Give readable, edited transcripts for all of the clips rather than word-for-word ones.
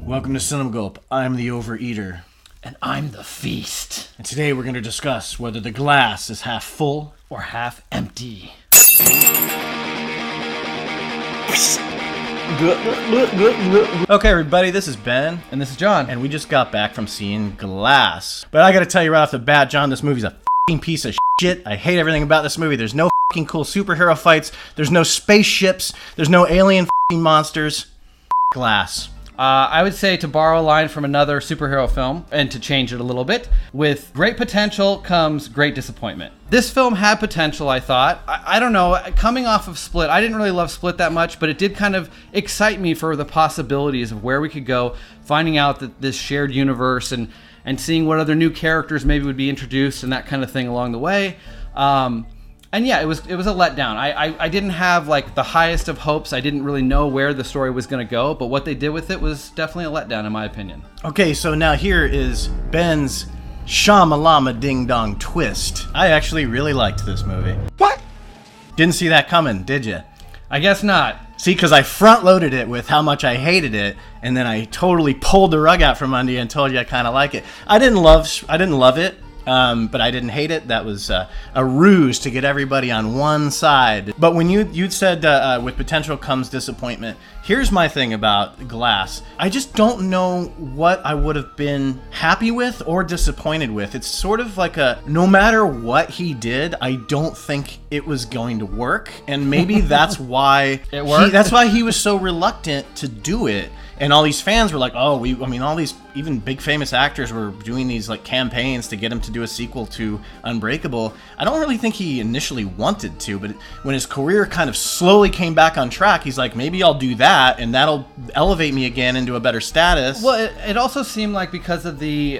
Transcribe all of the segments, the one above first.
Welcome to Cinema Gulp. I'm the overeater. And I'm the feast. And today we're going to discuss whether the glass is half full or half empty. Okay, everybody, this is Ben. And this is John. And we just got back from seeing Glass. But I gotta tell you right off the bat, John, this movie's a f***ing piece of shit. I hate everything about this movie. There's no f***ing cool superhero fights. There's no spaceships. There's no alien f***ing monsters. Glass. I would say, to borrow a line from another superhero film, and to change it a little bit, with great potential comes great disappointment. This film had potential, I thought. I don't know, coming off of Split, I didn't really love Split that much, but it did kind of excite me for the possibilities of where we could go, finding out that this shared universe and seeing what other new characters maybe would be introduced and that kind of thing along the way. And yeah, it was a letdown. I didn't have like the highest of hopes. I didn't really know where the story was going to go, but what they did with it was definitely a letdown in my opinion. Okay, so now here is Ben's Shamalama Ding Dong twist. I actually really liked this movie. What? Didn't see that coming, did you? I guess not. See, because I front-loaded it with how much I hated it, and then I totally pulled the rug out from under you and told you I kind of like it. I didn't love it. But I didn't hate it. That was a ruse to get everybody on one side. But when you said with potential comes disappointment, here's my thing about Glass. I just don't know what I would have been happy with or disappointed with. It's sort of like no matter what he did, I don't think it was going to work. And maybe that's why it worked. That's why he was so reluctant to do it. And all these fans were like, all these even big famous actors were doing these like campaigns to get him to do a sequel to Unbreakable. I don't really think he initially wanted to, but when his career kind of slowly came back on track, he's like, maybe I'll do that, and that'll elevate me again into a better status. Well, it also seemed like because of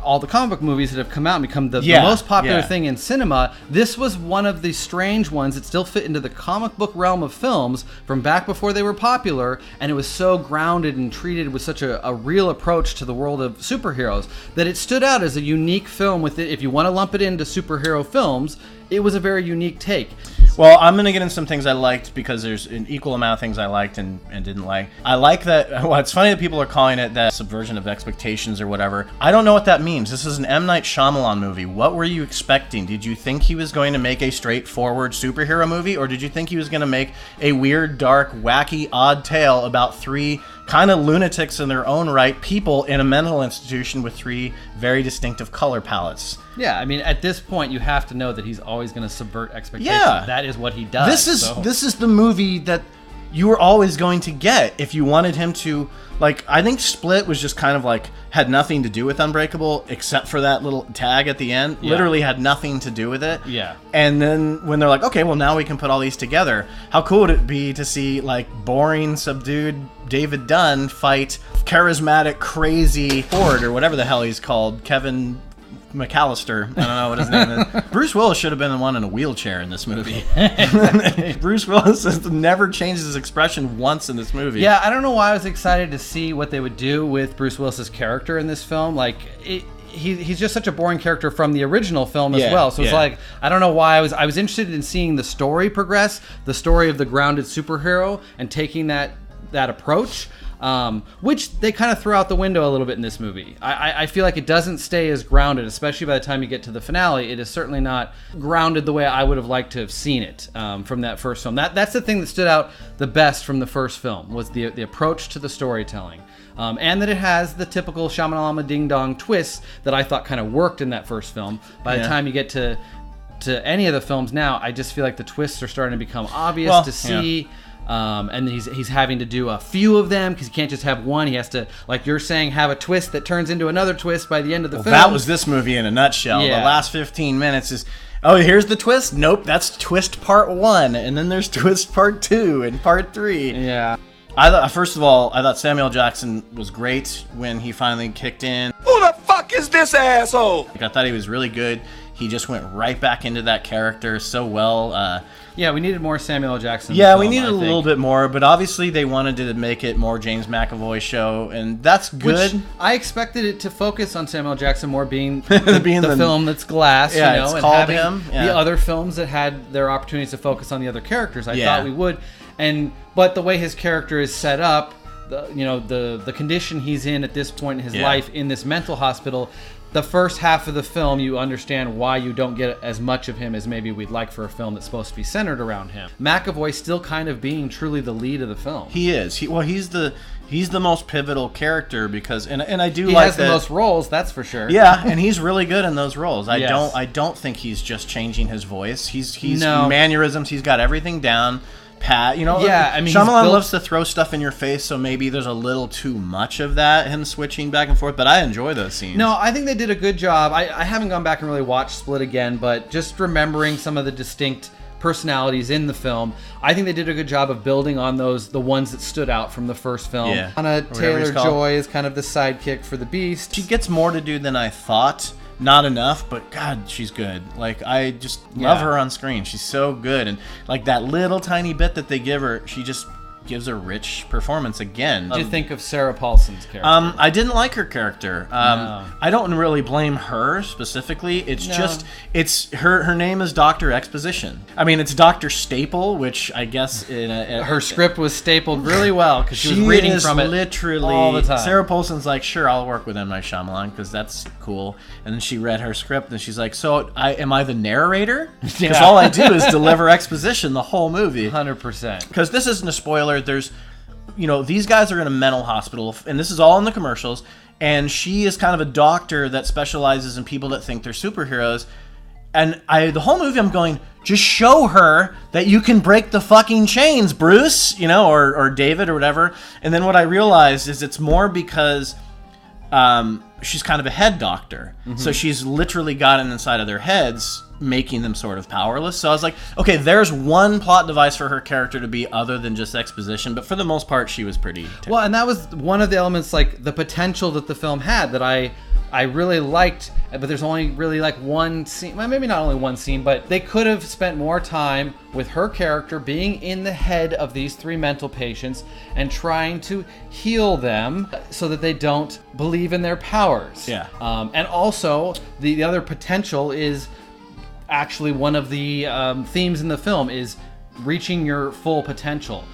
all the comic book movies that have come out and become the most popular thing in cinema, this was one of the strange ones that still fit into the comic book realm of films from back before they were popular, and it was so grounded and treated with such a real approach to the world of superheroes that it stood out as a unique film with it. If you want to lump it into superhero films, it was a very unique take. Well, I'm going to get into some things I liked because there's an equal amount of things I liked and didn't like. I like that, well, it's funny that people are calling it that subversion of expectations or whatever. I don't know what that means. This is an M. Night Shyamalan movie. What were you expecting? Did you think he was going to make a straightforward superhero movie, or did you think he was going to make a weird, dark, wacky, odd tale about three kind of lunatics in their own right, people in a mental institution with three very distinctive color palettes? Yeah, I mean, at this point, you have to know that he's always going to subvert expectations. Yeah. That is what he does. This is the movie that you were always going to get if you wanted him to. Like, I think Split was just kind of like, had nothing to do with Unbreakable, except for that little tag at the end. Yeah. Literally had nothing to do with it. Yeah. And then when they're like, okay, well, now we can put all these together. How cool would it be to see, like, boring, subdued David Dunn fight charismatic, crazy Ford, or whatever the hell he's called, Kevin McAllister. I don't know what his name is. Bruce Willis should have been the one in a wheelchair in this movie. Bruce Willis has never changed his expression once in this movie. Yeah, I don't know why I was excited to see what they would do with Bruce Willis's character in this film. Like, he's just such a boring character from the original film as well. So it's like, I don't know why I was interested in seeing the story progress, the story of the grounded superhero, and taking that approach. Which they kind of threw out the window a little bit in this movie. I feel like it doesn't stay as grounded, especially by the time you get to the finale. It is certainly not grounded the way I would have liked to have seen it from that first film. That's the thing that stood out the best from the first film, was the approach to the storytelling. And that it has the typical Shamalama Ding Dong twist that I thought kind of worked in that first film. By the time you get to any of the films now, I just feel like the twists are starting to become obvious to see. Yeah. And he's having to do a few of them because he can't just have one. He has to, like you're saying, have a twist that turns into another twist by the end of the film. That was this movie in a nutshell. Yeah. The last 15 minutes is, oh, here's the twist? Nope, that's twist part 1. And then there's twist part 2 and part 3. Yeah. First of all, I thought Samuel Jackson was great when he finally kicked in. Who the fuck is this asshole? I thought he was really good. He just went right back into that character so well. Yeah, we needed more Samuel L. Jackson. Yeah, we needed a little bit more, but obviously they wanted to make it more James McAvoy show, and that's good. Which I expected it to focus on Samuel L. Jackson more being the film that's Glass, yeah, you know, it's and called having him. Yeah. The other films that had their opportunities to focus on the other characters. I thought we would, but the way his character is set up, the condition he's in at this point in his life in this mental hospital. The first half of the film, you understand why you don't get as much of him as maybe we'd like for a film that's supposed to be centered around him. McAvoy still kind of being truly the lead of the film. He is. He's the most pivotal character because, and I do he like has the most roles, that's for sure. Yeah, and he's really good in those roles. I don't think he's just changing his voice. He's mannerisms. He's got everything down. Pat, Shyamalan loves to throw stuff in your face, so maybe there's a little too much of that, him switching back and forth, but I enjoy those scenes. No, I think they did a good job. I haven't gone back and really watched Split again, but just remembering some of the distinct personalities in the film, I think they did a good job of building on the ones that stood out from the first film. Yeah. Anna Taylor-Joy is kind of the sidekick for the Beast. She gets more to do than I thought. Not enough, but God, she's good. Like, I just love her on screen. She's so good. And, like, that little tiny bit that they give her, she just gives a rich performance again. What do you think of Sarah Paulson's character? I didn't like her character. No. I don't really blame her specifically. It's just, it's her name is Dr. Exposition. I mean, it's Dr. Staple, which I guess her script was stapled really well because she was reading from it literally all the time. Sarah Paulson's like, sure, I'll work with M. Night Shyamalan because that's cool. And then she read her script and she's like, so am I the narrator? Because all I do is deliver exposition the whole movie. 100%. Because this isn't a spoiler. There's, these guys are in a mental hospital, and this is all in the commercials, and she is kind of a doctor that specializes in people that think they're superheroes. And the whole movie I'm going, just show her that you can break the fucking chains, Bruce, or David or whatever. And then what I realized is it's more because she's kind of a head doctor. Mm-hmm. So she's literally gotten inside of their heads, making them sort of powerless. So I was like, okay, there's one plot device for her character to be other than just exposition, but for the most part she was pretty terrible. Well, and that was one of the elements, like the potential that the film had that I really liked, but there's only really like one scene, well, maybe not only one scene, but they could have spent more time with her character being in the head of these three mental patients and trying to heal them so that they don't believe in their powers. Yeah. And also the other potential is actually one of the themes in the film is reaching your full potential.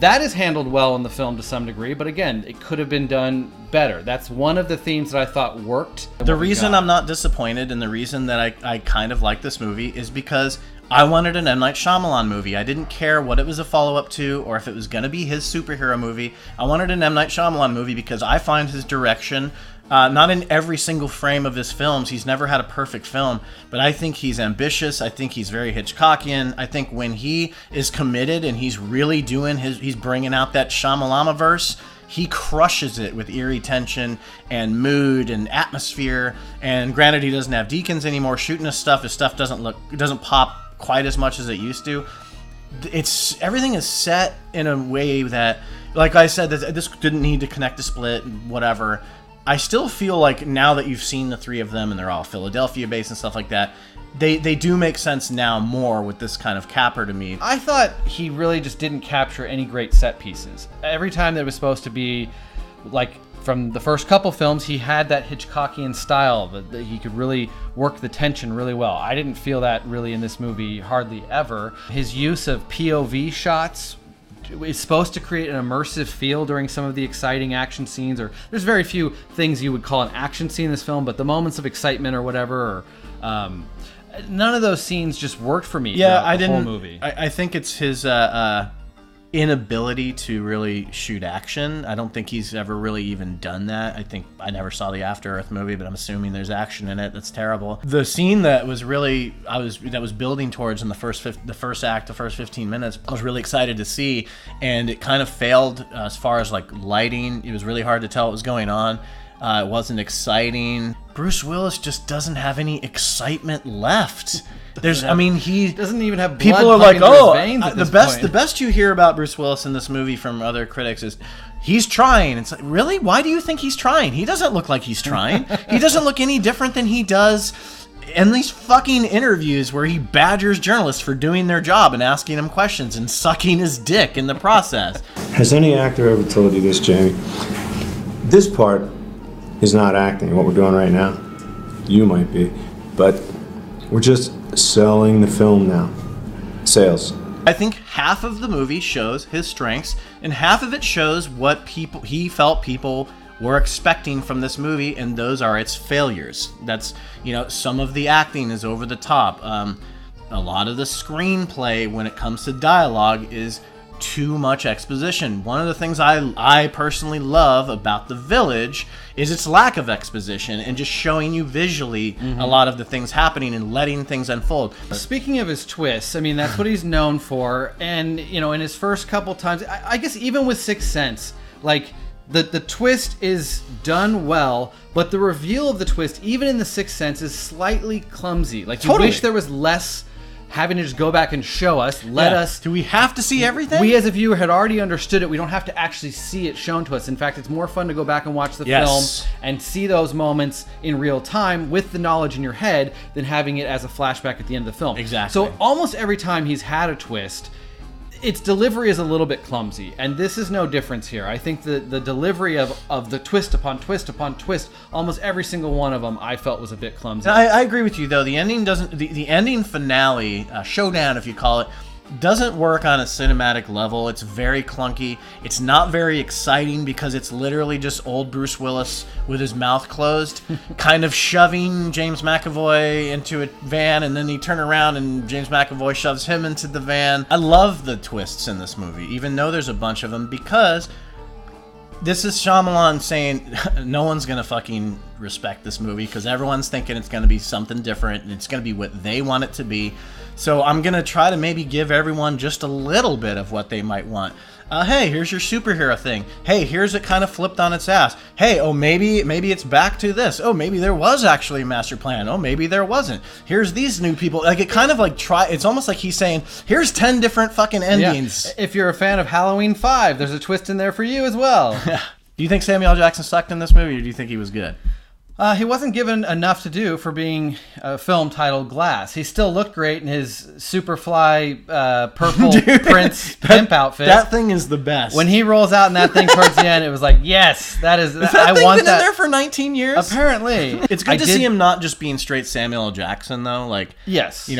That is handled well in the film to some degree, but again, it could have been done better. That's one of the themes that I thought worked. The reason I'm not disappointed and the reason that I kind of like this movie is because I wanted an M. Night Shyamalan movie. I didn't care what it was a follow-up to or if it was going to be his superhero movie. I wanted an M. Night Shyamalan movie because I find his direction, not in every single frame of his films. He's never had a perfect film, but I think he's ambitious. I think he's very Hitchcockian. I think when he is committed and he's really doing he's bringing out that Shyamalama-verse, he crushes it with eerie tension and mood and atmosphere. And granted, he doesn't have Deakins anymore shooting his stuff. His stuff doesn't pop quite as much as it used to. Everything is set in a way that, like I said, this didn't need to connect to Split, whatever. I still feel like now that you've seen the three of them and they're all Philadelphia based and stuff like that, they do make sense now more with this kind of capper to me. I thought he really just didn't capture any great set pieces. Every time that it was supposed to be, like from the first couple films, he had that Hitchcockian style that he could really work the tension really well. I didn't feel that really in this movie hardly ever. His use of POV shots is supposed to create an immersive feel during some of the exciting action scenes, or there's very few things you would call an action scene in this film, but the moments of excitement or whatever, or none of those scenes just worked for me. Yeah, the whole movie. I think it's his inability to really shoot action. I don't think he's ever really even done that. I never saw the After Earth movie, but I'm assuming there's action in it. That's terrible. The scene that was really that was building towards in the first act, the first 15 minutes, I was really excited to see, and it kind of failed as far as like lighting. It was really hard to tell what was going on. It wasn't exciting. Bruce Willis just doesn't have any excitement left. He doesn't even have blood. People are like, the best you hear about Bruce Willis in this movie from other critics is he's trying. It's like, really? Why do you think he's trying? He doesn't look like he's trying. He doesn't look any different than he does in these fucking interviews where he badgers journalists for doing their job and asking them questions and sucking his dick in the process. Has any actor ever told you this, Jamie? This part is not acting, what we're doing right now. You might be, but we're just selling the film now. Sales. I think half of the movie shows his strengths, and half of it shows what he felt people were expecting from this movie, and those are its failures. That's, some of the acting is over the top. A lot of the screenplay when it comes to dialogue is too much exposition. One of the things I personally love about The Village is its lack of exposition and just showing you visually a lot of the things happening and letting things unfold. Speaking of his twists, I mean, that's what he's known for. And, in his first couple times, I guess even with Sixth Sense, like, the twist is done well, but the reveal of the twist, even in the Sixth Sense, is slightly clumsy. Like, you wish there was less having to just go back and show us, let us... Do we have to see everything? We as a viewer had already understood it. We don't have to actually see it shown to us. In fact, it's more fun to go back and watch the film and see those moments in real time with the knowledge in your head than having it as a flashback at the end of the film. Exactly. So almost every time he's had a twist, its delivery is a little bit clumsy, and this is no difference here. I think the delivery of the twist upon twist upon twist, almost every single one of them, I felt was a bit clumsy. I agree with you, though. The ending doesn't. The ending finale, showdown, if you call it, doesn't work on a cinematic level. It's very clunky. It's not very exciting because it's literally just old Bruce Willis with his mouth closed, kind of shoving James McAvoy into a van, and then he turn around and James McAvoy shoves him into the van. I love the twists in this movie, even though there's a bunch of them, because this is Shyamalan saying no one's going to fucking respect this movie because everyone's thinking it's going to be something different and it's going to be what they want it to be. So I'm going to try to maybe give everyone just a little bit of what they might want. Hey, here's your superhero thing. Hey, here's it kind of flipped on its ass. Hey, maybe it's back to this. Oh, maybe there was actually a master plan. Oh, maybe there wasn't. Here's these new people. Like, it kind of like it's almost like he's saying, here's 10 different fucking endings. Yeah. If you're a fan of Halloween 5, there's a twist in there for you as well. Do you think Samuel L. Jackson sucked in this movie, or do you think he was good? He wasn't given enough to do for being a film titled Glass. He still looked great in his Superfly purple Prince pimp outfit. That thing is the best. When he rolls out in that thing towards the end, it was like, yes, that is. I want been that. In there for 19 years. Apparently, it's good to see him not just being straight Samuel L. Jackson though. Like, yes, he's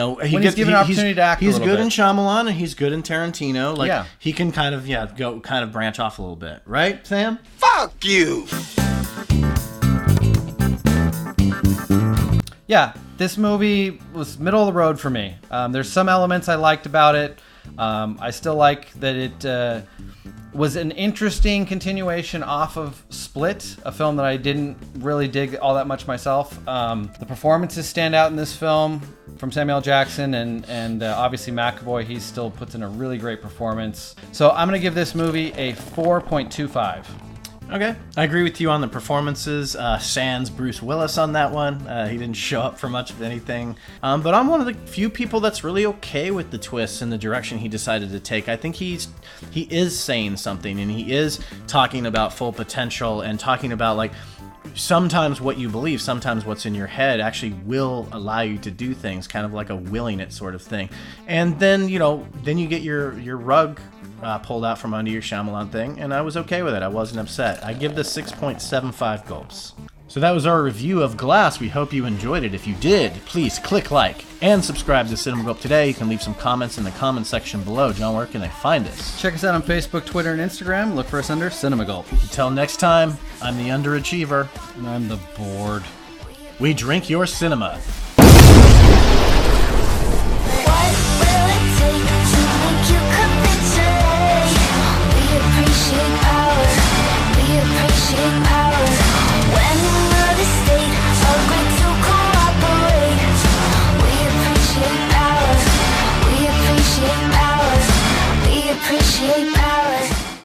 given an opportunity to act. He's a good bit. in Shyamalan and he's good in Tarantino. Like, he can kind of branch off a little bit, right, Sam? Fuck you. Yeah, this movie was middle of the road for me. There's some elements I liked about it. I still like that it was an interesting continuation off of Split, a film that I didn't really dig all that much myself. The performances stand out in this film from Samuel L. Jackson and obviously McAvoy. He still puts in a really great performance. So I'm going to give this movie a 4.25. Okay. I agree with you on the performances. Sans Bruce Willis on that one. He didn't show up for much of anything. But I'm one of the few people that's really okay with the twists and the direction he decided to take. I think he is saying something, and he is talking about full potential and talking about, like, sometimes what you believe, sometimes what's in your head actually will allow you to do things, kind of like a willing it sort of thing. And then, then you get your rug pulled out from under your Shyamalan thing, and I was okay with it. I wasn't upset. I give this 6.75 gulps. So that was our review of Glass. We hope you enjoyed it. If you did, please click like and subscribe to Cinema Gulp today. You can leave some comments in the comment section below. John, where can they find us? Check us out on Facebook, Twitter, and Instagram. Look for us under Cinema Gulp. Until next time, I'm the underachiever. And I'm the bored. We drink your cinema.